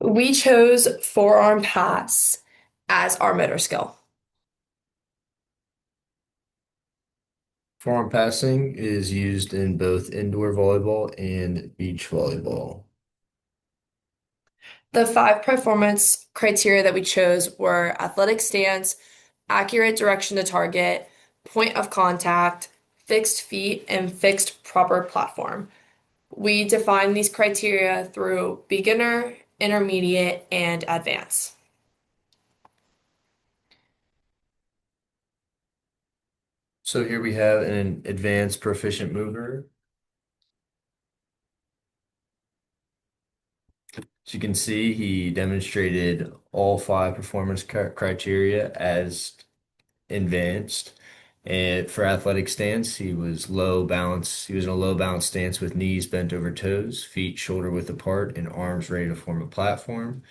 We chose forearm pass as our motor skill. Forearm passing is used in both indoor volleyball and beach volleyball. The five performance criteria that we chose were athletic stance, accurate direction to target, point of contact, fixed feet, and fixed proper platform. We define these criteria through beginner, intermediate, and advanced. So here we have an advanced proficient mover. As you can see, he demonstrated all five performance criteria as advanced. And for athletic stance, he was low balance. He was in a low balance stance with knees bent over toes, feet shoulder width apart, and arms ready to form a platform.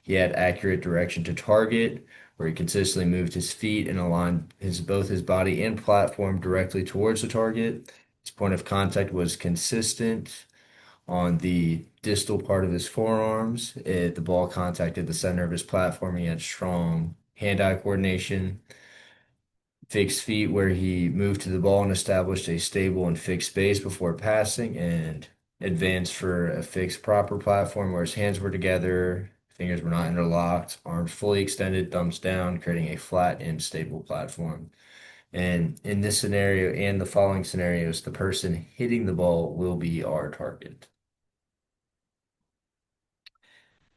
He had accurate direction to target, where he consistently moved his feet and aligned both his body and platform directly towards the target. His point of contact was consistent on the distal part of his forearms. The ball contacted the center of his platform. He had strong hand-eye coordination, fixed feet where he moved to the ball and established a stable and fixed base before passing, and advanced for a fixed proper platform where his hands were together, fingers were not interlocked, arms fully extended, thumbs down, creating a flat and stable platform. And in this scenario and the following scenarios, the person hitting the ball will be our target.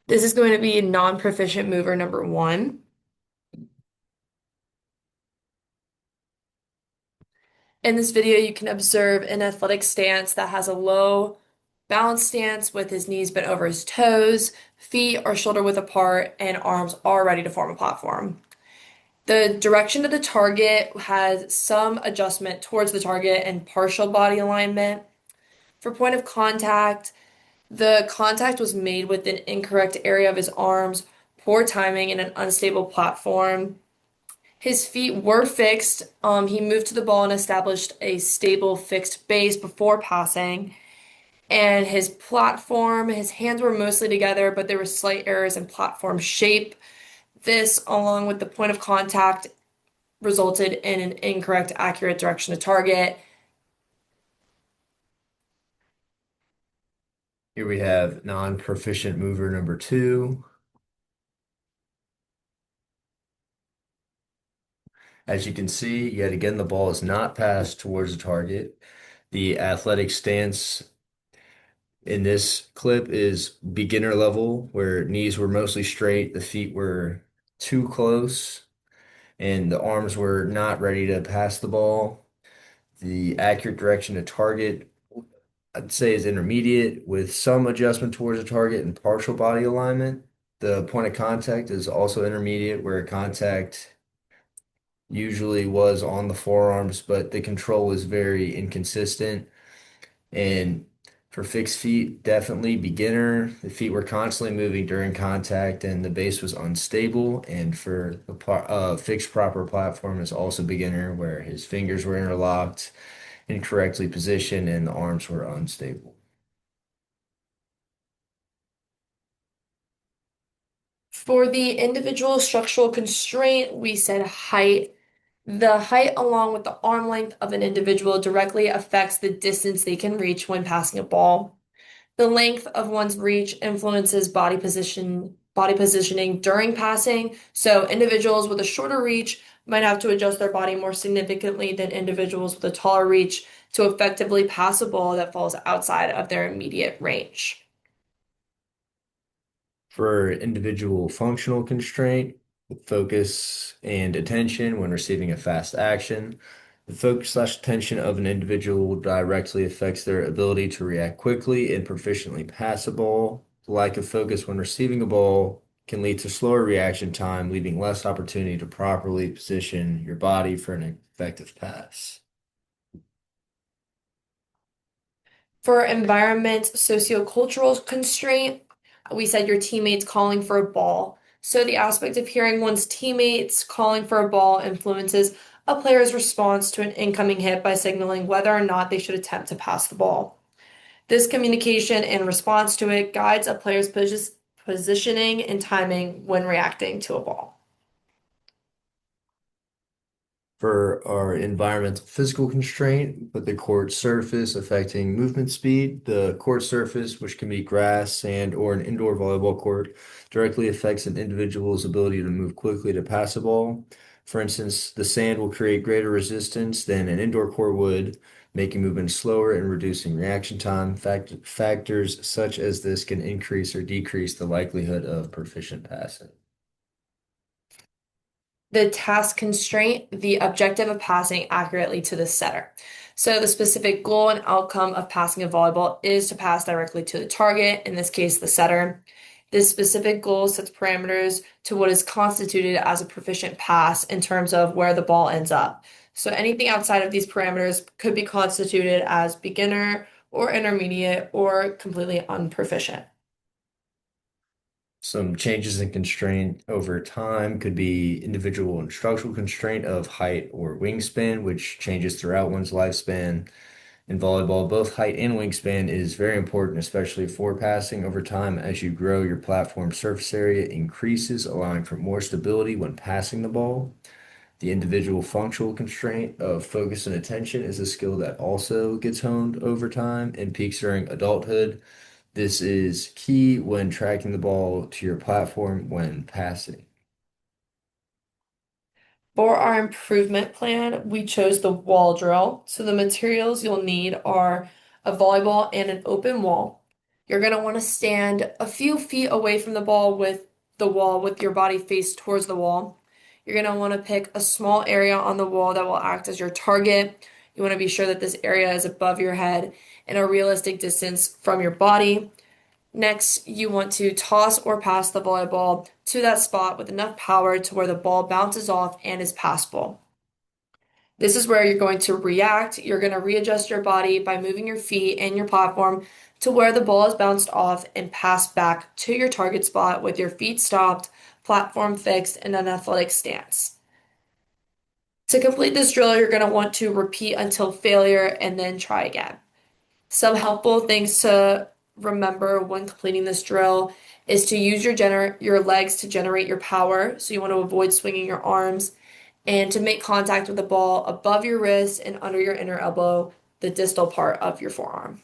This is going to be non-proficient mover number one. In this video, you can observe an athletic stance that has a low balance stance with his knees bent over his toes, feet are shoulder width apart, and arms are ready to form a platform. The direction of the target has some adjustment towards the target and partial body alignment. For point of contact, the contact was made with an incorrect area of his arms, poor timing, and an unstable platform. His feet were fixed. He moved to the ball and established a stable, fixed base before passing. And his platform, his hands were mostly together, but there were slight errors in platform shape. This, along with the point of contact, resulted in an incorrect, accurate direction to target. Here we have non-proficient mover number two. As you can see, yet again, the ball is not passed towards the target. The athletic stance in this clip is beginner level, where knees were mostly straight, the feet were too close, and the arms were not ready to pass the ball. The accurate direction to target, I'd say, is intermediate with some adjustment towards the target and partial body alignment. The point of contact is also intermediate, where contact usually was on the forearms, but the control was very inconsistent. And for fixed feet, definitely beginner. The feet were constantly moving during contact, and the base was unstable. And for the fixed proper platform is also beginner, where his fingers were interlocked, incorrectly positioned, and the arms were unstable. For the individual structural constraint, we said height. The height, along with the arm length of an individual, directly affects the distance they can reach when passing a ball. The length of one's reach influences body positioning during passing. So individuals with a shorter reach might have to adjust their body more significantly than individuals with a taller reach to effectively pass a ball that falls outside of their immediate range. For individual functional constraint, focus and attention when receiving a fast action. The focus/attention of an individual directly affects their ability to react quickly and proficiently pass a ball. The lack of focus when receiving a ball can lead to slower reaction time, leaving less opportunity to properly position your body for an effective pass. For environment sociocultural constraint, we said your teammates calling for a ball. So the aspect of hearing one's teammates calling for a ball influences a player's response to an incoming hit by signaling whether or not they should attempt to pass the ball. This communication and response to it guides a player's positioning and timing when reacting to a ball. For our environmental physical constraint, with the court surface affecting movement speed, the court surface, which can be grass, sand, or an indoor volleyball court, directly affects an individual's ability to move quickly to pass a ball. For instance, the sand will create greater resistance than an indoor court would, making movement slower and reducing reaction time. Factors such as this can increase or decrease the likelihood of proficient passing. The task constraint, the objective of passing accurately to the setter. So the specific goal and outcome of passing a volleyball is to pass directly to the target, in this case, the setter. This specific goal sets parameters to what is constituted as a proficient pass in terms of where the ball ends up. So anything outside of these parameters could be constituted as beginner or intermediate or completely unproficient. Some changes in constraint over time could be individual and structural constraint of height or wingspan, which changes throughout one's lifespan. In volleyball, both height and wingspan is very important, especially for passing over time. As you grow, your platform surface area increases, allowing for more stability when passing the ball. The individual functional constraint of focus and attention is a skill that also gets honed over time and peaks during adulthood. This is key when tracking the ball to your platform when passing. For our improvement plan, we chose the wall drill. So the materials you'll need are a volleyball and an open wall. You're going to want to stand a few feet away from the ball with the wall with your body face towards the wall. You're going to want to pick a small area on the wall that will act as your target. You want to be sure that this area is above your head and a realistic distance from your body. Next, you want to toss or pass the volleyball to that spot with enough power to where the ball bounces off and is passable. This is where you're going to react. You're going to readjust your body by moving your feet and your platform to where the ball is bounced off and passed back to your target spot with your feet stopped, platform fixed, in an athletic stance. To complete this drill, you're going to want to repeat until failure and then try again. Some helpful things to remember when completing this drill is to use your legs to generate your power. So you want to avoid swinging your arms and to make contact with the ball above your wrist and under your inner elbow, the distal part of your forearm.